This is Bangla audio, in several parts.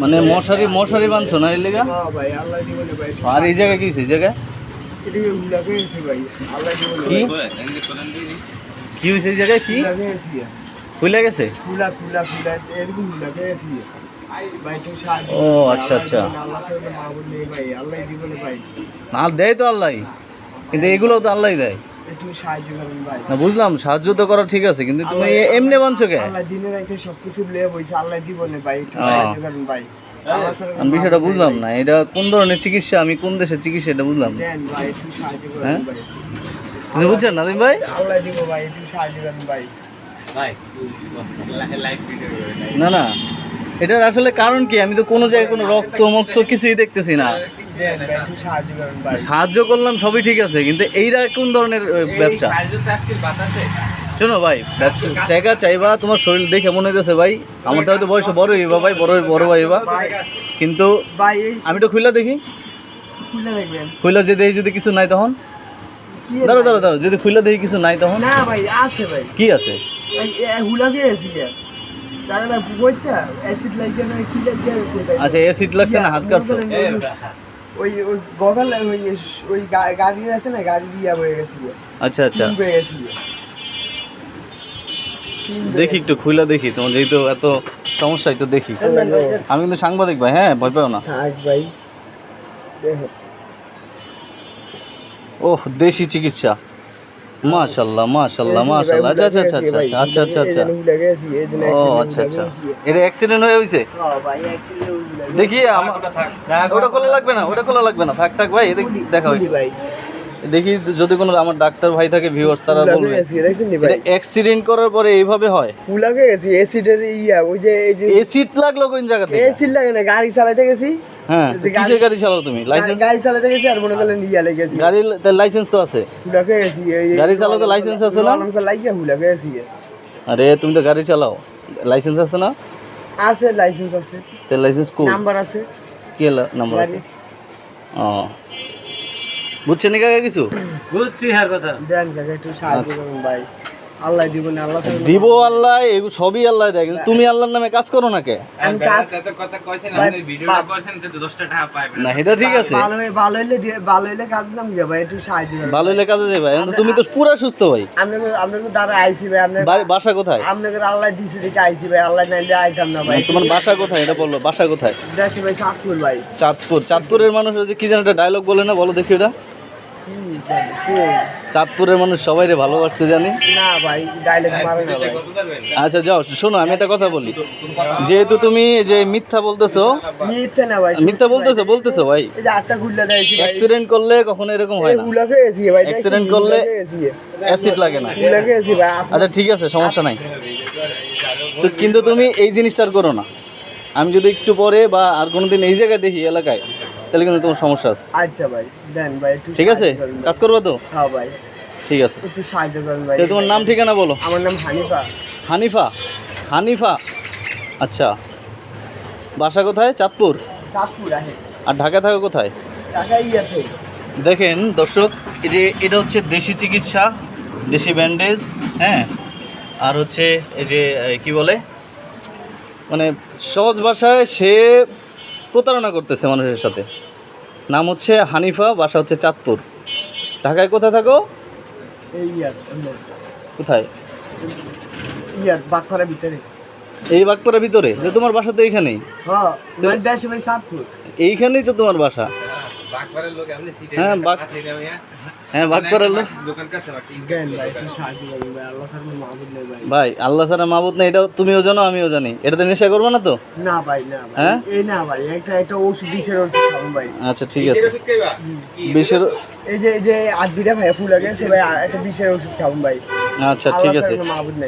মানে মশারি মশারি বাঁধছো না এই লেগা? আর এই জায়গায় কি এই জায়গায় কি হয়েছে এই জায়গায় কি খুলে গেছে? ও আচ্ছা আচ্ছা, না দেয় তো আল্লাহ, কিন্তু এগুলো তো আল্লাহ দেয় না। বুঝলাম, সাহায্য তো করা ঠিক আছে, কিন্তু তুমি এমনি বানছো কে? আমি বিষয়টা বুঝলাম না, এটা কোন ধরনের চিকিৎসা, আমি কোন দেশের চিকিৎসা এটা বুঝলাম না। হ্যাঁ বুঝছেন নাদিম ভাই? না না, এটার আসলে কারণ কি? আমি তো কোনো জায়গায় কোনো রক্ত মক্ত কিছুই দেখতেছি না। সাহায্য করলাম সবই ঠিক আছে, কিন্তু এইটা কোন ধরনের ব্যবসা? শোনো ভাই, জায়গা চাইবা, তোমার শরীর দেখে মনে হইতেছে ভাই আমার তো হয়তো বয়স বড় হইবা ভাই, বড় ভাই হইবা, কিন্তু আমি তো খুইলা দেখি, খুইলা যে দেখি যদি কিছু নাই তখন দাঁড়ো দাঁড়ো দাঁড়ো, যদি খুইলা দেখি কিছু নাই তখন না ভাই আছে ভাই, কি আছে? আচ্ছা অ্যাসিড লাগছে না হাত কাটছো? ওই ওই গগল ওই গাড়ি আছে না, গাড়ি ইয়া হয়ে গেছে। আচ্ছা আচ্ছা, দেখি একটু খুইলা দেখি, তোমার যেহেতু এত সমস্যা একটু দেখি। আমি কিন্তু সাংবাদিক ভাই, হ্যাঁ ভয় পাও না ভাই। ওহ দেশি চিকিৎসা, মাশাআল্লাহ মাশাআল্লাহ মাশাআল্লাহ। আচ্ছা আচ্ছা আচ্ছা আচ্ছা আচ্ছা আচ্ছা আচ্ছা, ও আচ্ছা আচ্ছা, এটা অ্যাক্সিডেন্ট হয়ে হয়েছে? দেখি ওটা খোলা লাগবে না, ওটা খোলা লাগবে না, থাক থাক ভাই, দেখা হয় দেখি যদি কোনো আমার ডাক্তার ভাই থাকে ভিউয়ার্স তারা বলবে অ্যাক্সিডেন্ট করার পরে এইভাবে হয়। লাগে গেছে অ্যাসিডের ইয়া, ওই যে অ্যাসিড লাগলো কোন জায়গা থেকে? অ্যাসিড লাগে না, গাড়ি চালাতে গেছি। হ্যাঁ, কিসের গাড়ি চালাও তুমি? লাইসেন্স? গাড়ি চালাতে গেছি আর মনে করলেন ইয়া লেগে গেছে। গাড়ির লাইসেন্স তো আছে? লাগে গেছি গাড়ি চালাতে লাইসেন্স আছে না? আমাকে লাগিয়া লাগে গেছি। আরে তুমি তো গাড়ি চালাও, লাইসেন্স আছে না? আছে, লাইসেন্স আছে। তেল লাইসেন্স কো নাম্বার আছে? কি নাম্বার আছে? ও বুঝছেন না কাকা কিছু? বুঝছি হ্যাঁ কথা। দেন কাকা একটু সাহায্য করুন ভাই, আল্লাহ দিব না, আল্লাহ দিব, আল্লাহ এগুলো সবই আল্লাহ দেয়, কিন্তু তুমি আল্লাহর নামে কাজ করো না কে? আমি কাজ কথা কইছেন, আপনি ভিডিওটা করছেন তো 10 টাকা পাবেন না, এটা ঠিক আছে, ভালো হইলে কাজ নাম যা ভাই, একটু সাহায্য করুন। ভালো হইলে কাজে যাই ভাই, তুমি তো পুরো সুস্থ ভাই। আপনাকে দ্বারা আইছি ভাই, আপনার বাসা কোথায়? আপনাকে আল্লাহ দিছে দেখে আইছি ভাই, আল্লাহ নাইলে আইতাম না ভাই। তোমার বাসা কোথায় এটা বললো, বাসা কোথায়? দেশে ভাই চাঁদপুর ভাই। চাঁদপুর? চাঁদপুরের মানুষ যে কি যেন একটা ডায়লগ বলে না, বলো দেখি ওটা। চাঁদপুরের মানুষ সবাই রে ভালোবাসতে জানি না ভাই, ডায়লগ মারে না ভাই। আচ্ছা যাও, শোনো আমি একটা কথা বলি, যেহেতু তুমি যে মিথ্যা বলতেছো, মিথ্যা না ভাই, মিথ্যা বলতেছো ভাই, এই যে আটটা গুল্লা দেয়ছি ভাই, অ্যাক্সিডেন্ট করলে কখনো এরকম হয় না। গুলাকে এসি ভাই, অ্যাক্সিডেন্ট করলে অ্যাসিড লাগে না। গুলাকে এসি ভাই। আচ্ছা ঠিক আছে, সমস্যা নাই, তো কিন্তু তুমি এই জিনিসটা আর করো না। আমি যদি একটু পরে বা আর কোনোদিন এই জায়গায় দেখি এলাকায়, তাহলে কিন্তু তোমার সমস্যা আছে। আচ্ছা ভাই দেন ভাই, একটু ঠিক আছে, কাজ করবে তো? হ্যাঁ ভাই ঠিক আছে, একটু সাহায্য করেন ভাই। তোমার নাম ঠিকানা বলো। আমার নাম হানিফা। হানিফা? হানিফা, আচ্ছা, বাসা কোথায়? চাঁদপুর? চাঁদপুর আছে। আর ঢাকা থাকো কোথায়? ঢাকা ইয়াতে। দেখেন দর্শক, এই যে এটা হচ্ছে দেশি চিকিৎসা, দেশি ব্যান্ডেজ, হ্যাঁ, আর হচ্ছে এই যে কি বলে, মানে সহজ ভাষায় সে প্রতারণা করতেছে মানুষের সাথে। নাম হচ্ছে হানিফা, বাসা হচ্ছে চাঁদপুর। ঢাকায় কোথায় থাকো? এই ইয়ার কোথায়? ইয়ার বাগপাড়ার ভিতরে। এই বাগপাড়ার ভিতরে? যে তোমার বাসা তো এইখানেই? হ্যাঁ, মানে দেশে মানে চাঁদপুর, এইখানেই তো তোমার বাসা। বাগপাড়ার লোক আপনি সিটে হ্যাঁ হ্যাঁ বাগপাড়ার লোক। দোকান কাছে বাকি দেন ভাই, একটু সাহায্য করুন ভাই, আল্লাহ ছাড়া মাবুদ নেই ভাই। ভাই আল্লাহ ছাড়া মাবুদ নেই, এটা তুমিও জানো আমিও জানি, এটাতে নেশা করবে না তো? না ভাই, না ভাই, হ্যাঁ এই না ভাই, একটা ওষুধ, বিষের ওষুধ খাবো ভাই। আচ্ছা ঠিক আছে, বিষের এই যে আড্ডিটা ভাই ফুল গেছে ভাই, একটা বিষের ওষুধ খাবো ভাই। আচ্ছা ঠিক আছে,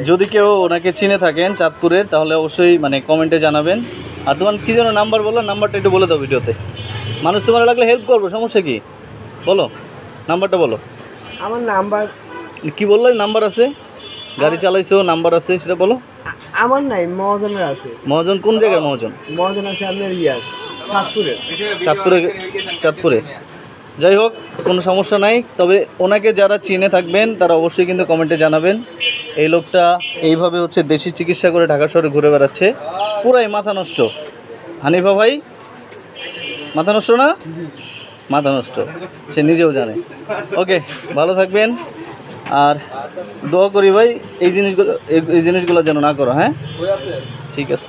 যদি কেউ ওনাকে চিনে থাকেন চাঁদপুরের, তাহলে অবশ্যই মানে কমেন্টে জানাবেন। আর তোমার কি যেন নাম্বার বলো, নাম্বারটা একটু বলে দাও ভিডিওতে, মানুষ তোমার লাগলে হেল্প করবো, সমস্যা কি বলো, নাম্বারটা বলো। আমার নাম্বার কি বললো? নাম্বার আছে, গাড়ি চালাইছো, নাম্বার আছে, সেটা বলো। আমার নাই, মহাজনের আছে। মহাজন কোন জায়গায়? মহাজন আছে আপনার ইয়ার চাঁদপুরে। চাঁদপুরে যাই হোক, কোনো সমস্যা নাই, তবে ওনাকে যারা চিনে থাকবেন তারা অবশ্যই কিন্তু কমেন্টে জানাবেন। এই লোকটা এইভাবে হচ্ছে দেশি চিকিৎসা করে ঢাকা শহরে ঘুরে বেড়াচ্ছে, পুরাই মাথা নষ্ট। হানিফা ভাই মাথা নষ্ট না? মাথা নষ্ট, সে নিজেও জানে। ওকে, ভালো থাকবেন, আর দোয়া করি ভাই এই জিনিসগুলো যেন না করো। হ্যাঁ, ঠিক আছে।